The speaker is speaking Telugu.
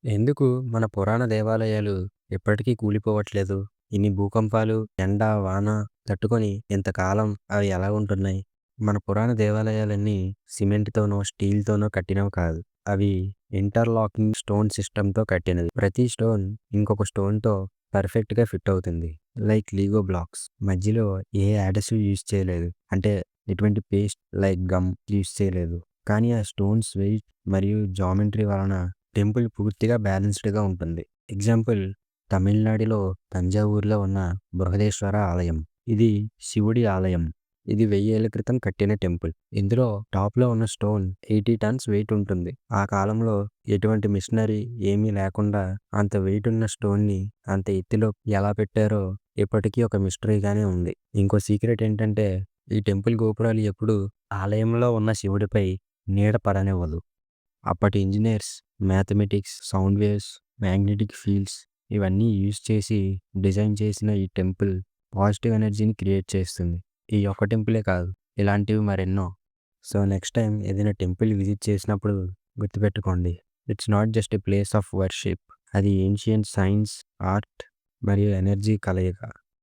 ఎందుకు మన పురాణ దేవాలయాలు ఎప్పటికీ కూలిపోవట్లేదు? ఇన్ని భూకంపాలు, ఎండ, వాన తట్టుకొని ఇంతకాలం అవి ఎలా ఉంటున్నాయి? మన పురాణ దేవాలయాలన్నీ సిమెంట్‌తోనో, స్టీల్‌తోనో కట్టినవి కాదు. అవి ఇంటర్లాకింగ్ స్టోన్ సిస్టమ్‌తో కట్టినవి. ప్రతి స్టోన్ ఇంకొక స్టోన్‌తో పర్ఫెక్ట్‌గా ఫిట్ అవుతుంది. Like Lego blocks. మధ్యలో ఏ యాడసివ్ యూజ్ చేయలేదు. అంటే ఎటువంటి పేస్ట్ లైక్ గమ్ యూజ్ చేయలేదు. కానీ ఆ స్టోన్స్ వెయిట్ మరియు జామెట్రీ వలన టెంపుల్ పూర్తిగా బ్యాలెన్స్డ్‌గా ఉంటుంది. ఎగ్జాంపుల్ తమిళనాడులో తంజావూరులో ఉన్న బృహదేశ్వర ఆలయం. ఇది శివుడి ఆలయం. ఇది 1000 ఏళ్ల క్రితం కట్టిన టెంపుల్. ఇందులో టాప్‌లో ఉన్న స్టోన్ 80 టన్స్ వెయిట్ ఉంటుంది. ఆ కాలంలో ఎటువంటి మిషనరీ ఏమీ లేకుండా అంత వెయిట్ ఉన్న స్టోన్‌ని అంత ఎత్తులో ఎలా పెట్టారో ఇప్పటికీ ఒక మిస్టరీగానే ఉంది. ఇంకో సీక్రెట్ ఏంటంటే ఈ టెంపుల్ గోపురాలు ఎప్పుడూ ఆలయంలో ఉన్న శివుడిపై నీడ పడనివ్వదు. అప్పటి engineers mathematics, sound waves, magnetic fields ఇవన్నీ యూజ్ చేసి డిజైన్ చేసిన ఈ టెంపుల్ పాజిటివ్ ఎనర్జీని క్రియేట్ చేస్తుంది. ఈ ఒక్క టెంపులే కాదు, ఇలాంటివి మరెన్నో. సో నెక్స్ట్ టైం ఏదైనా టెంపుల్ విజిట్ చేసినప్పుడు గుర్తుపెట్టుకోండి. It's not just a place of worship. అది ఏన్షియంట్ సైన్స్, ఆర్ట్ మరియు ఎనర్జీ కలయిక.